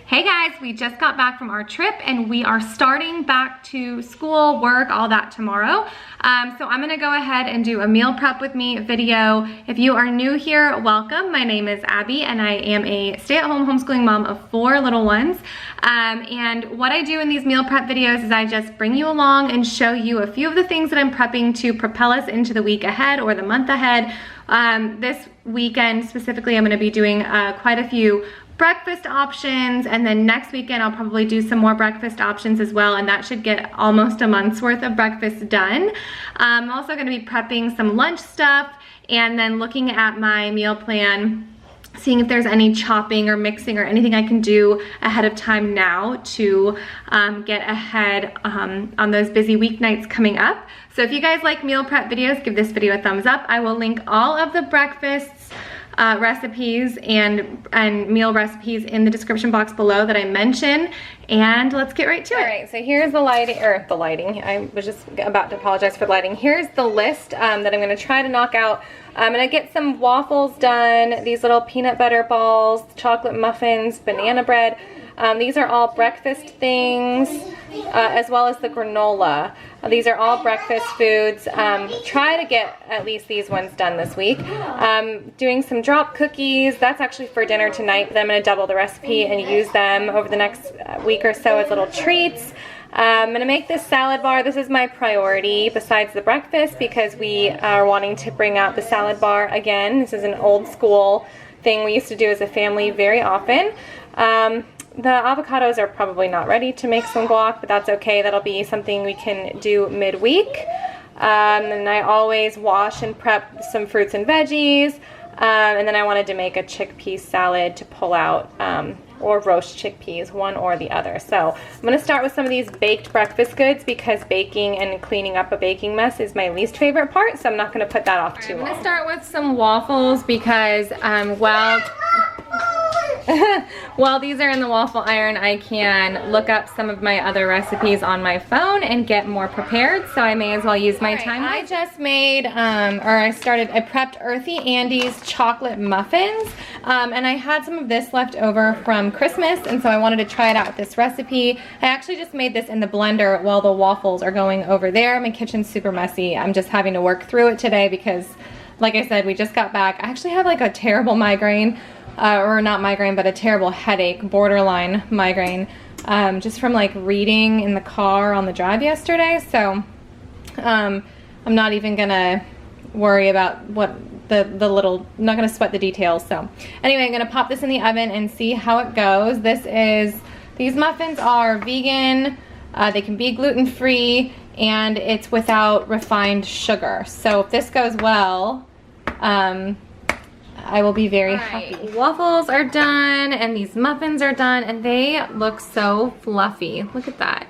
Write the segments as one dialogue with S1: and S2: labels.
S1: Hey guys, we just got back from our trip and we are starting back to school, work, all that tomorrow. So I'm gonna go ahead and do a meal prep with me video. If you are new here, welcome. My name is Abby and I am a stay-at-home homeschooling mom of 4 little ones. And what I do in these meal prep videos is I just bring you along and show you a few of the things that I'm prepping to propel us into the week ahead or the month ahead. This weekend specifically, I'm gonna be doing quite a few breakfast options, and then next weekend I'll probably do some more breakfast options as well, and that should get almost a month's worth of breakfast done. I'm also going to be prepping some lunch stuff and then looking at my meal plan, seeing if there's any chopping or mixing or anything I can do ahead of time now to get ahead on those busy weeknights coming up. So if you guys like meal prep videos, give this video a thumbs up. I will link all of the breakfasts recipes and meal recipes in the description box below that I mention, and let's get right to it. All right, so here's the lighting, I was just about to apologize for the lighting. Here's the list that I'm gonna try to knock out. I'm gonna get some waffles done, these little peanut butter balls, chocolate muffins, banana bread. These are all breakfast things, as well as the granola. These are all breakfast foods. Try to get at least these ones done this week. Doing some drop cookies. That's actually for dinner tonight, but I'm going to double the recipe and use them over the next week or so as little treats. I'm going to make this salad bar. This is my priority besides the breakfast because we are wanting to bring out the salad bar again. This is an old school thing we used to do as a family very often. The avocados are probably not ready to make some guac, but that's okay. That'll be something we can do midweek. And I always wash and prep some fruits and veggies. And then I wanted to make a chickpea salad to pull out, or roast chickpeas, one or the other. So I'm gonna start with some of these baked breakfast goods because baking and cleaning up a baking mess is my least favorite part, so I'm not gonna put that off too long. I'm gonna start with some waffles because while these are in the waffle iron, I can look up some of my other recipes on my phone and get more prepared, so I may as well use my time. I just made, I prepped Earthy Andy's chocolate muffins, and I had some of this left over from Christmas, and so I wanted to try it out with this recipe. I actually just made this in the blender while the waffles are going over there. My kitchen's super messy. I'm just having to work through it today because, like I said, we just got back. I actually have like a terrible migraine. Or not migraine, but a terrible headache, borderline migraine, just from like reading in the car on the drive yesterday. So I'm not even gonna worry about what the little, I'm not gonna sweat the details. So anyway, I'm gonna pop this in the oven and see how it goes. These muffins are vegan, they can be gluten-free, and it's without refined sugar. So if this goes well, I will be very happy. Waffles are done and these muffins are done and they look so fluffy. Look at that.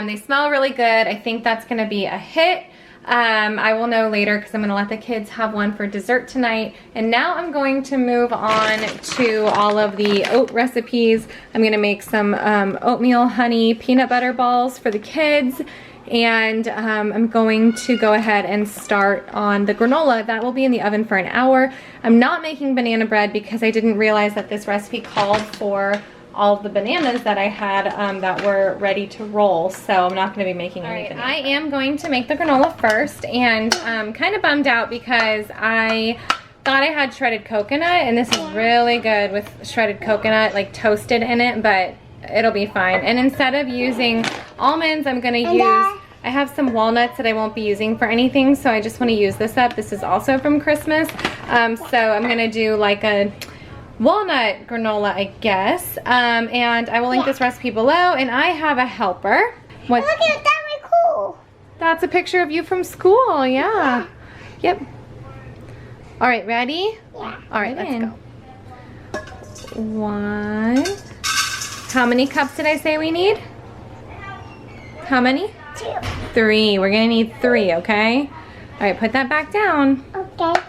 S1: They smell really good. I think that's gonna be a hit. I will know later because I'm gonna let the kids have one for dessert tonight. And now I'm going to move on to all of the oat recipes. I'm gonna make some oatmeal honey peanut butter balls for the kids. And I'm going to go ahead and start on the granola. That will be in the oven for an hour. I'm not making banana bread because I didn't realize that this recipe called for all of the bananas that I had that were ready to roll, so I'm not going to be making any banana bread. I am going to make the granola first, and I'm kind of bummed out because I thought I had shredded coconut, and this is really good with shredded coconut, like toasted in it, but it'll be fine. And instead of using almonds, I'm gonna use, I have some walnuts that I won't be using for anything, so I just wanna use this up. This is also from Christmas. So I'm gonna do like a walnut granola, I guess. And I will link this recipe below, and I have a helper.
S2: Look at that, really cool.
S1: That's a picture of you from school, yeah. Yep. All right, ready?
S2: Yeah.
S1: All right, let's go. 1. How many cups did I say we need? How many?
S2: 2.
S1: 3. We're gonna need 3, okay? All right, put that back down.
S2: Okay.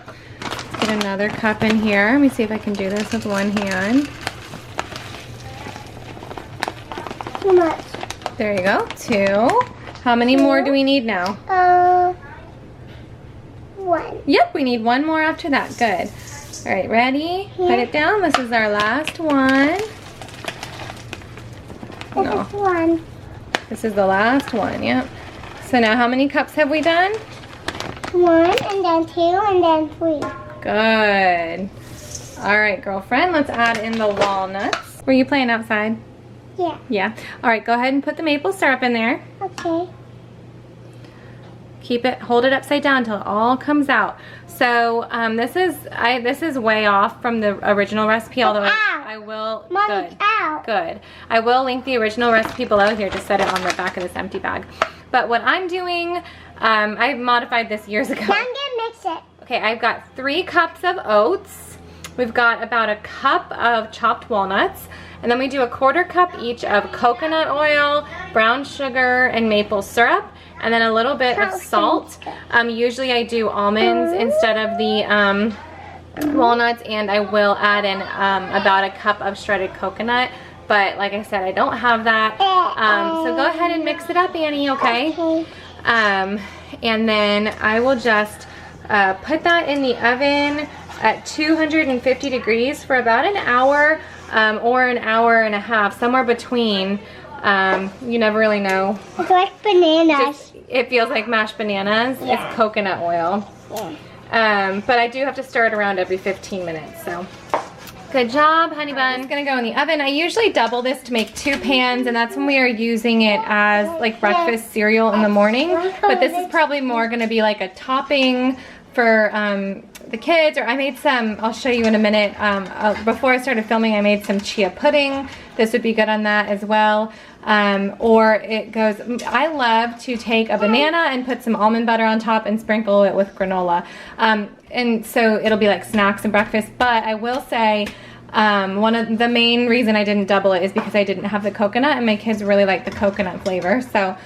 S1: Let's get another cup in here. Let me see if I can do this with one hand.
S2: Too much.
S1: There you go, 2. How many more do we need now?
S2: 1.
S1: Yep, we need 1 more after that, good. All right, ready? Put it down, this is our last one. No.
S2: This one.
S1: This is the last one, yep. So now how many cups have we done?
S2: 1 and then 2 and then 3.
S1: Good. All right, girlfriend, let's add in the walnuts. Were you playing outside?
S2: Yeah.
S1: Yeah. All right, go ahead and put the maple syrup in there.
S2: Okay.
S1: Hold it upside down until it all comes out. So this is way off from the original recipe, although I will.
S2: Mommy,
S1: Good.
S2: out.
S1: Good. I will link the original recipe below here. Just set it on the back of this empty bag. But what I'm doing, I modified this years ago.
S2: Now I'm gonna mix it.
S1: Okay, I've got 3 cups of oats. We've got about a cup of chopped walnuts. And then we do a 1/4 cup each of coconut oil, brown sugar, and maple syrup. And then a little bit of salt. Usually I do almonds instead of the walnuts. And I will add in about a cup of shredded coconut. But like I said, I don't have that. So go ahead and mix it up, Annie, okay?
S2: Okay.
S1: And then I will just put that in the oven at 250 degrees for about an hour or an hour and a half, somewhere between. You never really know.
S2: It's like bananas.
S1: It feels like mashed bananas.
S2: Yeah.
S1: It's coconut oil.
S2: Yeah.
S1: But I do have to stir it around every 15 minutes, so. Good job, honey bun. It's gonna go in the oven. I usually double this to make 2 pans, and that's when we are using it as like breakfast cereal in the morning. But this is probably more gonna be like a topping for the kids, or I made some, I'll show you in a minute. Before I started filming, I made some chia pudding. This would be good on that as well. Or it goes, I love to take a banana and put some almond butter on top and sprinkle it with granola. And so it'll be like snacks and breakfast. But I will say, one of the main reason I didn't double it is because I didn't have the coconut, and my kids really like the coconut flavor. So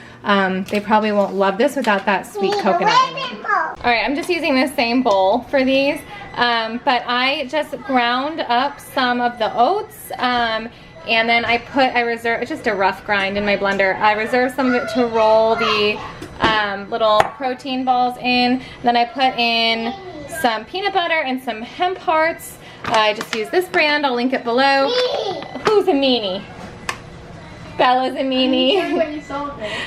S1: they probably won't love this without that sweet coconut in it. All right, I'm just using the same bowl for these, but I just ground up some of the oats, and then I reserve, it's just a rough grind in my blender. I reserve some of it to roll the little protein balls in. Then I put in some peanut butter and some hemp hearts. I just use this brand, I'll link it below. Who's a meanie? Bella's a meanie.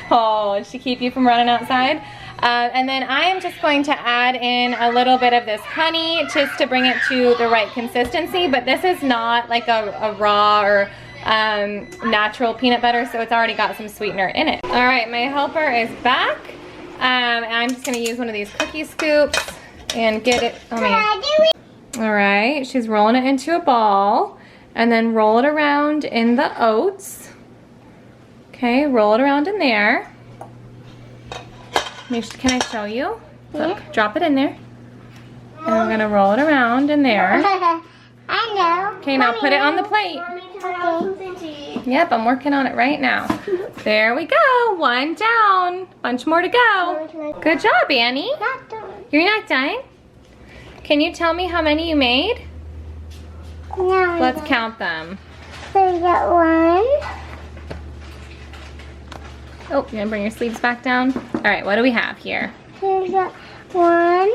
S1: Oh, did she keep you from running outside? And then I am just going to add in a little bit of this honey just to bring it to the right consistency, but this is not like a raw or natural peanut butter, so it's already got some sweetener in it. All right, my helper is back. And I'm just gonna use one of these cookie scoops and get it, all right, she's rolling it into a ball, and then roll it around in the oats. Okay, roll it around in there. Can I show you? Look, drop it in there. And we're gonna roll it around in there.
S2: I know.
S1: Okay, now put it on the plate. Yep, I'm working on it right now. There we go, 1 down. Bunch more to go. Good job, Annie. You're not done? Can you tell me how many you made?
S2: No.
S1: Let's count them.
S2: So we got 1.
S1: Oh, you're gonna bring your sleeves back down? All right, what do we have here?
S2: We got 1,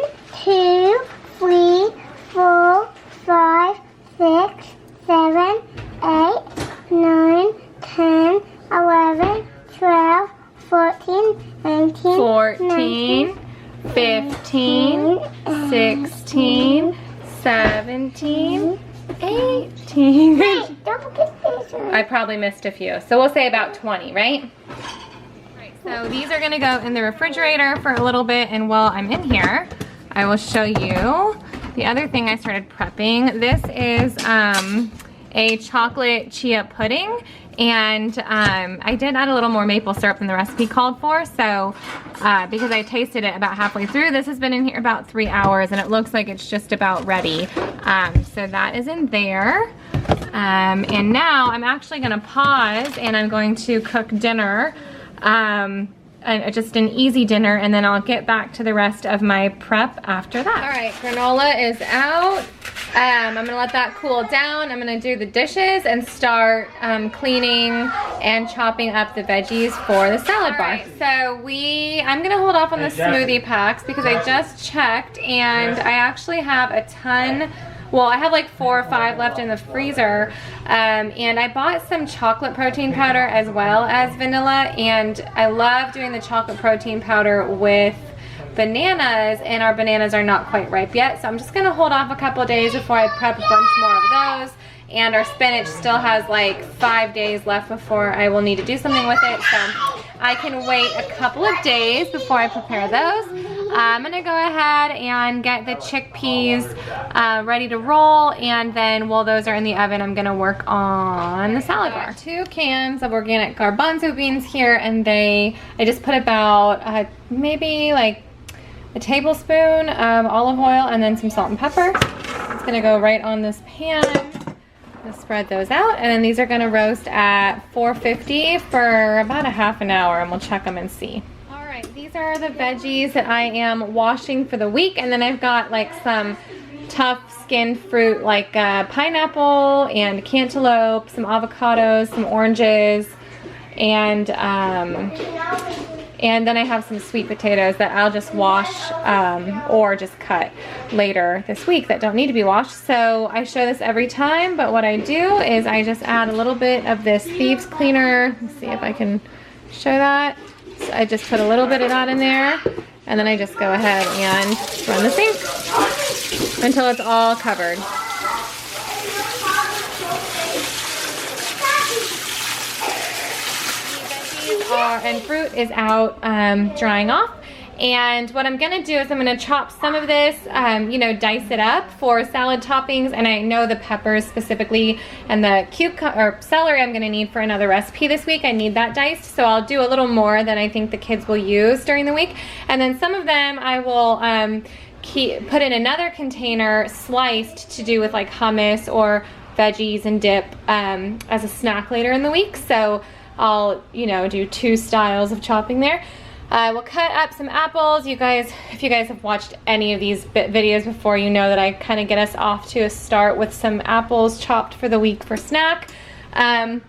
S2: 2, 3, 4, 5, 6, 7, 8, 9, 10, 11, 12, 14, 15,
S1: 14, 15, 16, 17, 18.
S2: Wait, don't forget this one.
S1: I probably missed a few. So we'll say about 20, right? So these are gonna go in the refrigerator for a little bit, and while I'm in here, I will show you the other thing I started prepping. This is a chocolate chia pudding, and I did add a little more maple syrup than the recipe called for, so because I tasted it about halfway through. This has been in here about 3 hours, and it looks like it's just about ready. So that is in there. And now I'm actually gonna pause, and I'm going to cook dinner. Just an easy dinner, and then I'll get back to the rest of my prep after that. All right, granola is out. I'm gonna let that cool down. I'm gonna do the dishes and start cleaning and chopping up the veggies for the salad bar. Right, so I'm gonna hold off on the smoothie packs because I just checked, and I actually have a ton well, I have like 4 or 5 left in the freezer, and I bought some chocolate protein powder as well as vanilla, and I love doing the chocolate protein powder with bananas, and our bananas are not quite ripe yet, so I'm just gonna hold off a couple of days before I prep a bunch more of those. And our spinach still has like 5 days left before I will need to do something with it, so I can wait a couple of days before I prepare those. I'm gonna go ahead and get the chickpeas ready to roll, and then while those are in the oven, I'm gonna work on the salad bar. 2 cans of organic garbanzo beans here, and I just put about maybe like a tablespoon of olive oil and then some salt and pepper. It's gonna go right on this pan. Spread those out, and then these are going to roast at 450 for about a half an hour, and we'll check them and see. All right, these are the veggies that I am washing for the week, and then I've got like some tough skinned fruit like pineapple and cantaloupe, some avocados, some oranges, and then I have some sweet potatoes that I'll just wash or just cut later this week that don't need to be washed. So I show this every time, but what I do is I just add a little bit of this thieves cleaner. Let's see if I can show that. So I just put a little bit of that in there, and then I just go ahead and run the sink until it's all covered. And fruit is out drying off, and what I'm gonna do is I'm gonna chop some of this, you know, dice it up for salad toppings, and I know the peppers specifically and the celery I'm gonna need for another recipe this week. I need that diced, so I'll do a little more than I think the kids will use during the week, and then some of them I will put in another container sliced to do with like hummus or veggies and dip as a snack later in the week. So I'll, you know, do 2 styles of chopping there. We'll cut up some apples. You guys, if you guys have watched any of these videos before, you know that I kind of get us off to a start with some apples chopped for the week for snack. And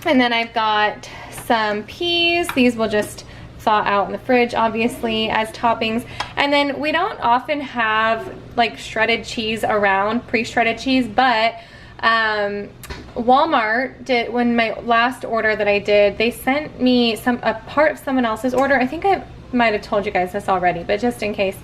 S1: then I've got some peas. These will just thaw out in the fridge, obviously, as toppings. And then we don't often have like shredded cheese around, pre-shredded cheese, but Walmart did, when my last order that I did, they sent me a part of someone else's order. I think I might have told you guys this already, but just in case.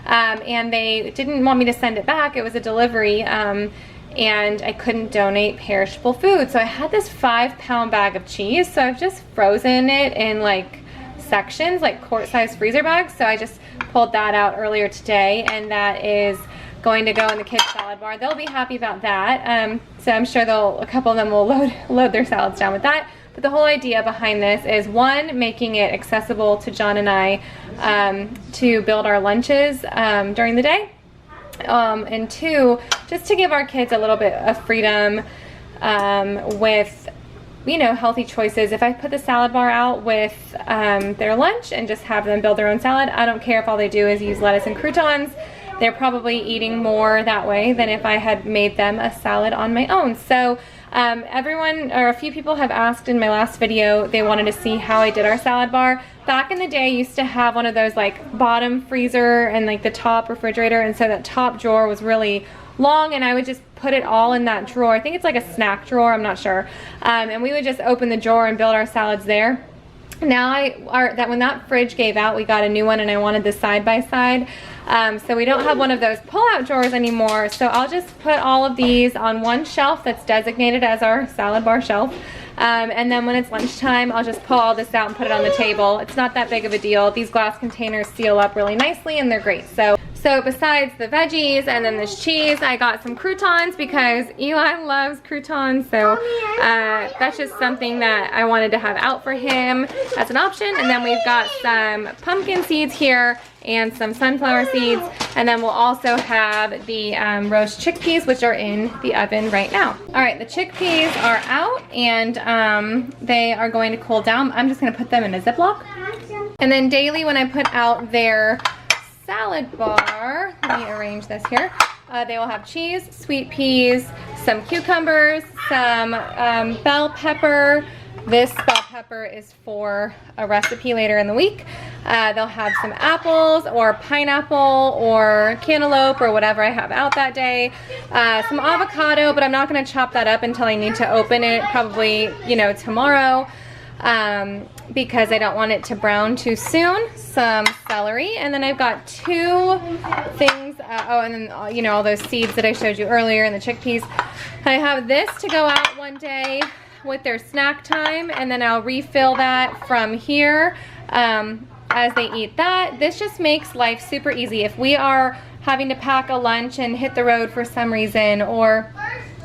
S1: And they didn't want me to send it back. It was a delivery, and I couldn't donate perishable food. So I had this 5-pound bag of cheese. So I've just frozen it in like sections, like quart-sized freezer bags. So I just pulled that out earlier today, and that is going to go in the kids' salad bar. They'll be happy about that. So I'm sure a couple of them will load their salads down with that. But the whole idea behind this is, 1, making it accessible to John and I to build our lunches during the day. And 2, just to give our kids a little bit of freedom with, you know, healthy choices. If I put the salad bar out with their lunch and just have them build their own salad, I don't care if all they do is use lettuce and croutons. They're probably eating more that way than if I had made them a salad on my own. So everyone, or a few people have asked in my last video, they wanted to see how I did our salad bar. Back in the day, I used to have one of those like bottom freezer and like the top refrigerator, and so that top drawer was really long, and I would just put it all in that drawer. I think it's like a snack drawer, I'm not sure. And we would just open the drawer and build our salads there. Now when that fridge gave out, we got a new one, and I wanted the side-by-side. So we don't have one of those pull-out drawers anymore. So I'll just put all of these on one shelf that's designated as our salad bar shelf. And then when it's lunchtime, I'll just pull all this out and put it on the table. It's not that big of a deal. These glass containers seal up really nicely, and they're great. So besides the veggies and then this cheese, I got some croutons because Eli loves croutons. So that's just something that I wanted to have out for him as an option. And then we've got some pumpkin seeds here and some sunflower seeds. And then we'll also have the roast chickpeas, which are in the oven right now. All right, the chickpeas are out, and they are going to cool down. I'm just gonna put them in a Ziploc. And then daily, when I put out their salad bar, let me arrange this here. They will have cheese, sweet peas, some cucumbers, some bell pepper. This bell pepper is for a recipe later in the week. They'll have some apples or pineapple or cantaloupe or whatever I have out that day. Some avocado, but I'm not gonna chop that up until I need to open it, probably, you know, tomorrow, because I don't want it to brown too soon. Some celery, and then I've got 2 things, oh, and then, you know, all those seeds that I showed you earlier and the chickpeas. I have this to go out one day with their snack time, and then I'll refill that from here as they eat that. This just makes life super easy. If we are having to pack a lunch and hit the road for some reason, or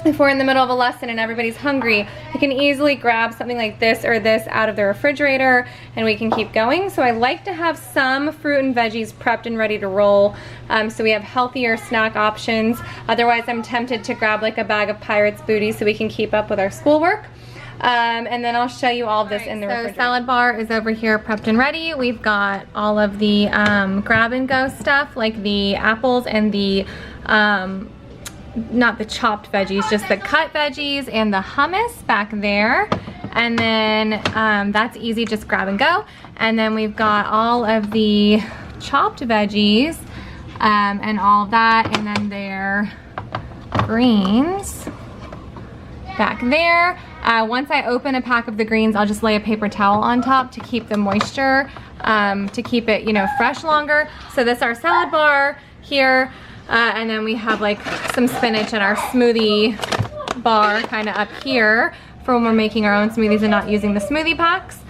S1: if we're in the middle of a lesson and everybody's hungry, I can easily grab something like this or this out of the refrigerator and we can keep going. So I like to have some fruit and veggies prepped and ready to roll, so we have healthier snack options. Otherwise, I'm tempted to grab like a bag of Pirate's Booty so we can keep up with our schoolwork. And then I'll show you all of this in the refrigerator. So salad bar is over here prepped and ready. We've got all of the grab and go stuff, like the apples and the not the chopped veggies, just the cut veggies and the hummus back there. And then that's easy, just grab and go. And then we've got all of the chopped veggies and all of that, and then their greens back there. Once I open a pack of the greens, I'll just lay a paper towel on top to keep the moisture, to keep it, you know, fresh longer. So this is our salad bar here. And then we have like some spinach in our smoothie bar kind of up here for when we're making our own smoothies and not using the smoothie packs.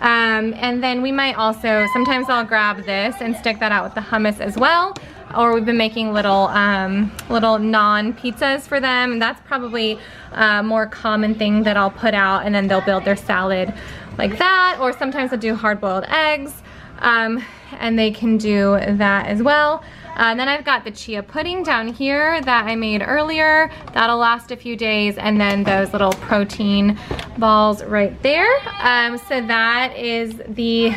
S1: And then we might also, sometimes I'll grab this and stick that out with the hummus as well. Or we've been making little naan pizzas for them, and that's probably a more common thing that I'll put out, and then they'll build their salad like that. Or sometimes I'll do hard-boiled eggs, and they can do that as well. And then I've got the chia pudding down here that I made earlier. That'll last a few days, and then those little protein balls right there. So that is the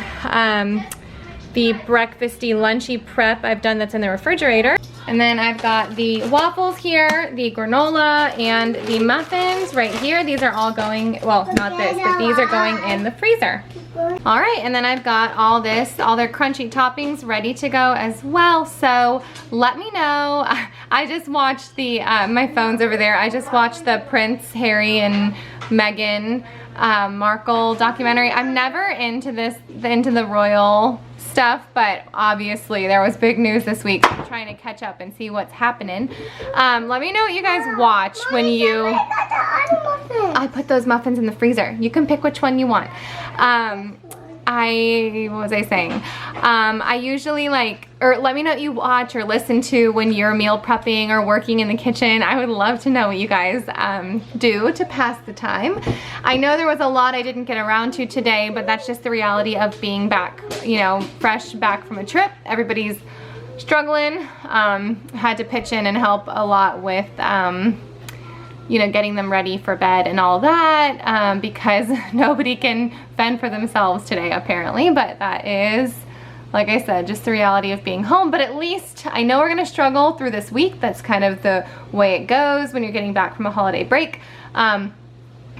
S1: breakfasty, lunchy prep I've done that's in the refrigerator. And then I've got the waffles here, the granola, and the muffins right here. These are all going, well, not this, but these are going in the freezer. All right, and then I've got all this, all their crunchy toppings ready to go as well. So let me know. I just watched the, my phone's over there. I just watched the Prince Harry and Meghan Markle documentary. I'm never into the royal stuff, but obviously there was big news this week. I'm trying to catch up and see what's happening. Let me know what you guys watch when you... I put those muffins in the freezer. You can pick which one you want. What was I saying? I usually like, or let me know what you watch or listen to when you're meal prepping or working in the kitchen. I would love to know what you guys do to pass the time. I know there was a lot I didn't get around to today, but that's just the reality of being back, you know, fresh back from a trip. Everybody's struggling. Had to pitch in and help a lot with you know, getting them ready for bed and all that, because nobody can fend for themselves today apparently. But that is, like I said, just the reality of being home. But at least I know we're gonna struggle through this week. That's kind of the way it goes when you're getting back from a holiday break. But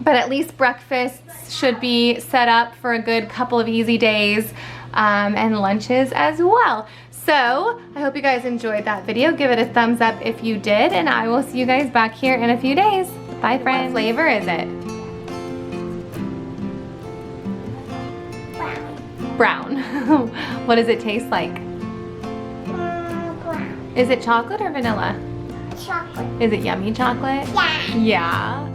S1: at least breakfasts should be set up for a good couple of easy days, and lunches as well. So I hope you guys enjoyed that video. Give it a thumbs up if you did, and I will see you guys back here in a few days. Bye, friends. What flavor is it? Brown. What does it taste like?
S2: Brown.
S1: Is it chocolate or vanilla?
S2: Chocolate.
S1: Is it yummy chocolate?
S2: Yeah.
S1: Yeah.